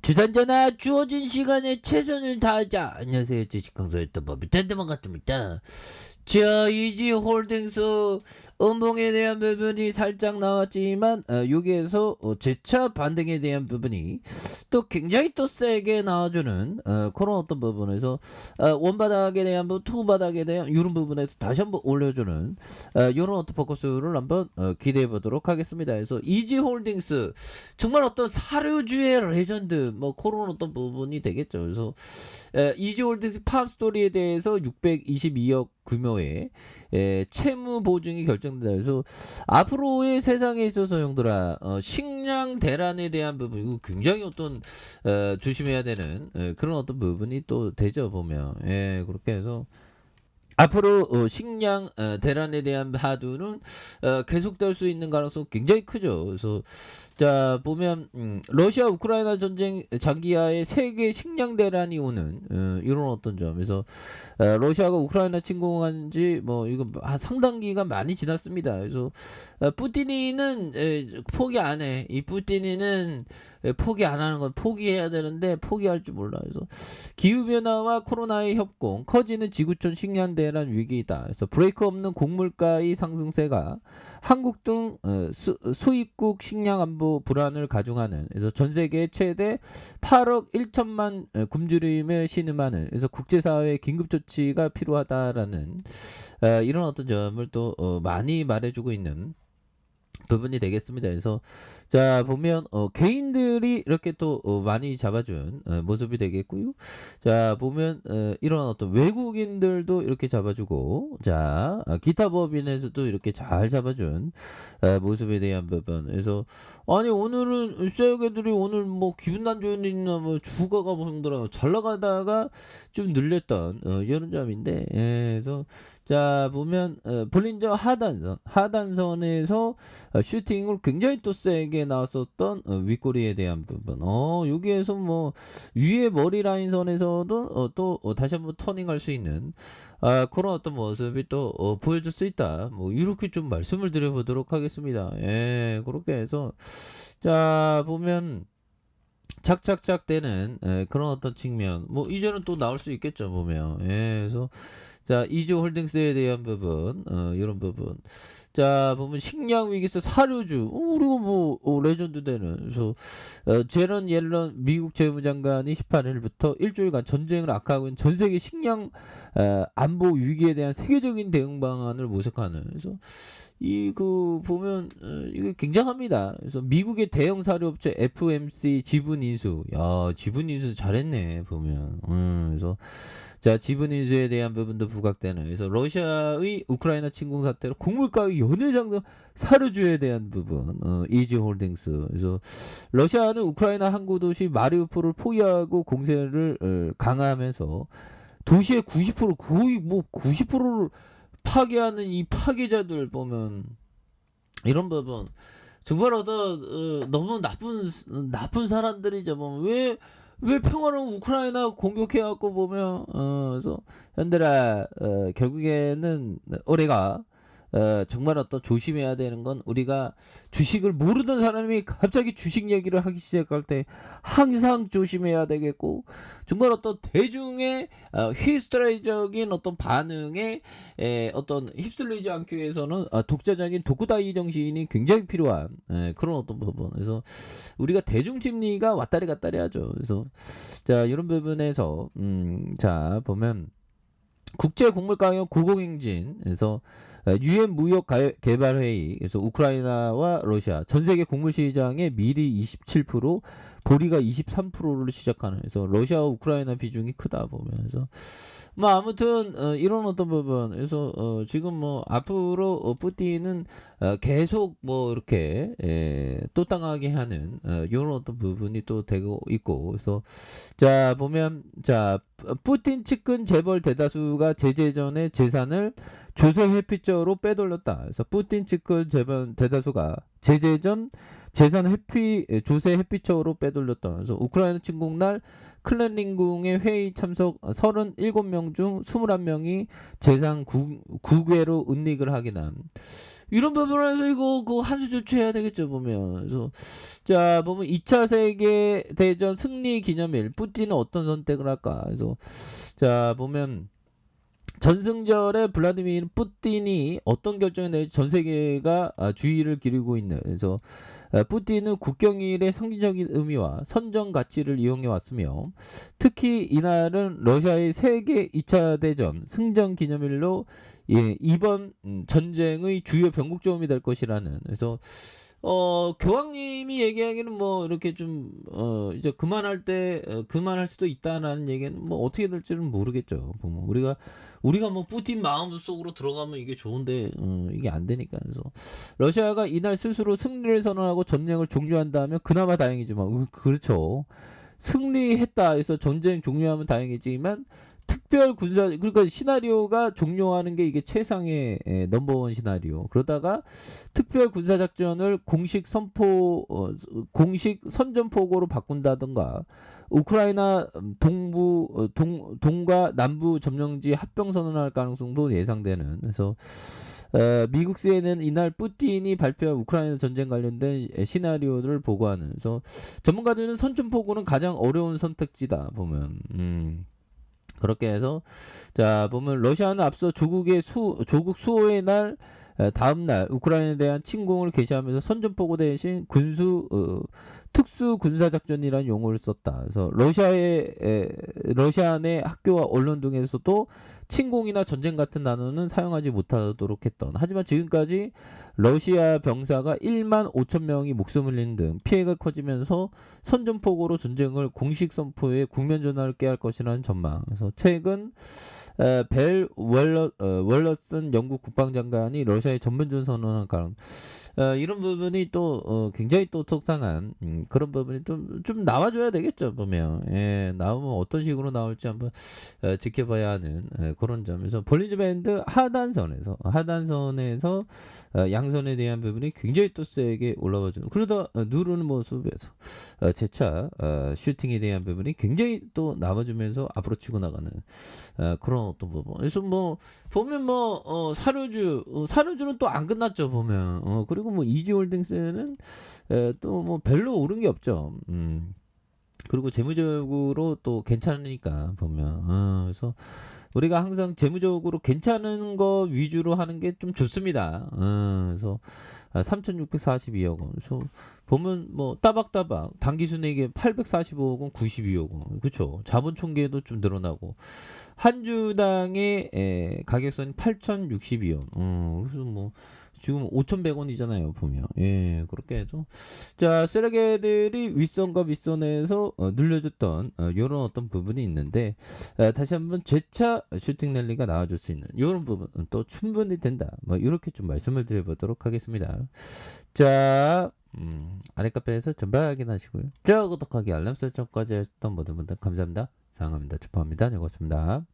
주단전화 주어진 시간에 최선을 다하자. 안녕하세요. 주식강사였던 법이 텐드만 같습니다. 자, 이지홀딩스 음봉에 대한 부분이 살짝 나왔지만 여기에서 재차 반등에 대한 부분이 또 굉장히 또 세게 나와주는 그런 어떤 부분에서 원바닥에 대한 부분, 투바닥에 대한 이런 부분에서 다시 한번 올려주는 이런 어떤 포커스를 한번 기대해 보도록 하겠습니다. 그래서 이지홀딩스 정말 어떤 사료주의 레전드 뭐 그런 어떤 부분이 되겠죠. 그래서 이지홀딩스 팜스토리에 대해서 622억 규모의 채무 보증이 결정된다. 그래서 앞으로의 세상에 있어서 형들아 식량 대란에 대한 부분 이거 굉장히 어떤 조심해야 되는 그런 어떤 부분이 또 되죠 보면 그렇게 해서 앞으로 식량 대란에 대한 하두는 계속될 수 있는 가능성 굉장히 크죠. 그래서 자 보면 러시아 우크라이나 전쟁 장기하에 세계 식량 대란이 오는 이런 어떤 점에서 러시아가 우크라이나 침공한 지 뭐 이거 상당 기간 많이 지났습니다. 그래서 푸틴이는 포기 안 해. 이 푸틴이는 포기 안 하는 건 포기해야 되는데 포기할 줄 몰라. 그래서 기후변화와 코로나의 협공, 커지는 지구촌 식량 대란 위기이다. 그래서 브레이크 없는 곡물가의 상승세가 한국 등 수입국 식량 안보 불안을 가중하는 그래서 전 세계 최대 8억 1천만 굶주림에 신음하는 그래서 국제사회의 긴급 조치가 필요하다라는 이런 어떤 점을 또 많이 말해주고 있는 부분이 되겠습니다. 그래서 자 보면 개인들이 이렇게 또 많이 잡아준 모습이 되겠고요. 자 보면 이런 어떤 외국인들도 이렇게 잡아주고 자 기타 법인에서도 이렇게 잘 잡아준 모습에 대한 부분. 그래서 아니 오늘은 쇠역애들이 오늘 뭐 기분 안 좋은 일이나 뭐 주가가 보더라고 잘 나가다가 좀 늘렸던 이런 점인데 그래서 자 보면 볼린저 하단선에서 슈팅을 굉장히 또 세게 나왔었던 윗꼬리에 대한 부분. 여기에서 뭐 위에 머리 라인 선에서도 또 다시 한번 터닝할 수 있는 그런 어떤 모습이 또 보여줄 수 있다. 뭐 이렇게 좀 말씀을 드려보도록 하겠습니다. 그렇게 해서 자 보면 착착착 되는 그런 어떤 측면 뭐 이제는 또 나올 수 있겠죠 보면 그래서 자 이주 홀딩스에 대한 부분 이런 부분 자 보면 식량 위기에서 사료주 그리고 뭐 레전드 되는 그래서 제런 옐런 미국 재무장관이 18일부터 일주일간 전쟁을 악화하고 있는 전 세계 식량 안보 위기에 대한 세계적인 대응 방안을 모색하는 그래서 이 그 보면 이게 굉장합니다. 그래서 미국의 대형 사료업체 FMC 지분 인수, 야 지분 인수 잘했네 보면. 그래서 자 지분 인수에 대한 부분도 부각되는. 그래서 러시아의 우크라이나 침공 사태로 곡물가격 연일 상승 사료주에 대한 부분, 이지홀딩스. 그래서 러시아는 우크라이나 항구 도시 마리우폴을 포위하고 공세를 강화하면서 도시의 90% 거의 뭐 90%를 파괴하는 이 파괴자들 보면 이런 부분 정말 너무 나쁜 사람들이죠. 보면 왜 평화로운 우크라이나 공격해갖고 보면 그래서 현들아 결국에는 우리가 정말 어떤 조심해야 되는 건 우리가 주식을 모르던 사람이 갑자기 주식 얘기를 하기 시작할 때 항상 조심해야 되겠고 정말 어떤 대중의 히스테리적인 어떤 반응에 어떤 휩쓸리지 않기 위해서는 독자적인 독구다이 정신이 굉장히 필요한 그런 어떤 부분. 그래서 우리가 대중 심리가 왔다리 갔다리 하죠. 그래서 자 이런 부분에서 자 보면 국제 곡물 가격 고공행진에서 유엔 무역 개발 회의 그래서 우크라이나와 러시아 전 세계 곡물 시장의 밀이 27% 보리가 23%를 시작하는 그래서 러시아와 우크라이나 비중이 크다 보면서 뭐 아무튼 이런 어떤 부분 그래서 지금 뭐 앞으로 푸틴은 계속 뭐 이렇게 또 당하게 하는 이런 어떤 부분이 또 되고 있고 그래서 자 보면 자 푸틴 측근 재벌 대다수가 제재 전에 재산을 조세 회피죄로 빼돌렸다. 그래서 푸틴 측근 재벌 대다수가 제재 전 조세 회피처로 빼돌렸다. 그래서 우크라이나 침공 날 클렌링궁의 회의 참석 37명 중 21명이 재상 국외로 은닉을 하게 난 이런 부분에서 이거 그 한수 조치해야 되겠죠 보면. 그래서 자 보면 2차 세계 대전 승리 기념일 푸틴은 어떤 선택을 할까. 그래서 자 보면 전승절에 블라디미르 푸틴이 어떤 결정을 내릴지 전 세계가 주의를 기울이고 있는. 그래서 푸틴은 국경일의 상징적인 의미와 선전 가치를 이용해 왔으며 특히 이날은 러시아의 세계 2차 대전 승전 기념일로 이번 전쟁의 주요 변곡점이 될 것이라는. 그래서 교황님이 얘기하기는 뭐 이렇게 좀 이제 그만할 수도 있다라는 얘기는 뭐 어떻게 될지는 모르겠죠. 보면 우리가 뭐 푸틴 마음속으로 들어가면 이게 좋은데 이게 안 되니까. 그래서 러시아가 이날 스스로 승리를 선언하고 전쟁을 종료한다면 그나마 다행이지만 그렇죠. 승리했다 해서 전쟁 종료하면 다행이지만 특별 군사 그러니까 시나리오가 종료하는 게 이게 최상의 넘버원 시나리오. 그러다가 특별 군사 작전을 공식 선전포고로 바꾼다든가 우크라이나 동과 남부 점령지 합병 선언할 가능성도 예상되는. 그래서 미국 CNN 이날 푸틴이 발표한 우크라이나 전쟁 관련된 시나리오를 보고하는. 그래서 전문가들은 선전포고는 가장 어려운 선택지다 보면. 그렇게 해서 자 보면 러시아는 앞서 조국 수호의 날 다음 날 우크라이나에 대한 침공을 개시하면서 선전포고 대신 특수 군사 작전이라는 용어를 썼다. 그래서 러시아 내 학교와 언론 등에서도 침공이나 전쟁 같은 단어는 사용하지 못하도록 했던. 하지만 지금까지 러시아 병사가 1만 5천 명이 목숨을 잃는 등 피해가 커지면서 선전포고로 전쟁을 공식 선포해 국면 전환을 깨할 것이라는 전망. 그래서 최근 벨 월러슨 영국 국방장관이 러시아의 전면전 선언한 가능. 이런 부분이 또 굉장히 또 속상한 그런 부분이 좀 나와줘야 되겠죠 보면. 나오면 어떤 식으로 나올지 한번 지켜봐야 하는 그런 점에서 볼리즈 밴드 하단선에서 양선에 대한 부분이 굉장히 또 세게 올라와주는. 그러다 누르는 모습에서 재차 슈팅에 대한 부분이 굉장히 또 남아주면서 앞으로 치고 나가는 그런 어떤 부분. 그래서 뭐 보면 뭐 사료주는 또 안 끝났죠 보면. 그리고 뭐 이지홀딩스는 또 뭐 별로 오른 게 없죠. 그리고 재무적으로 또 괜찮으니까 보면. 그래서 우리가 항상 재무적으로 괜찮은 거 위주로 하는 게 좀 좋습니다. 그래서 3,642억 원. 그래서 보면 뭐 따박따박 단기순이익에 845억 원, 92억 원. 그렇죠. 자본 총계도 좀 늘어나고 한 주당의 가격선이 8,062원. 그래서 뭐 지금 5,100원이잖아요 보면. 그렇게 해서 자 쓰레기들이 윗선과 밑선에서 늘려줬던 이런 어떤 부분이 있는데 다시 한번 재차 슈팅 랠리가 나와줄 수 있는 이런 부분은 또 충분히 된다. 뭐 이렇게 좀 말씀을 드려보도록 하겠습니다. 자 아래 카페에서 전방 확인하시고요. 자 구독하기 알람 설정까지 하셨던 모든 분들 감사합니다. 사랑합니다. 축하합니다. 즐거웠습니다.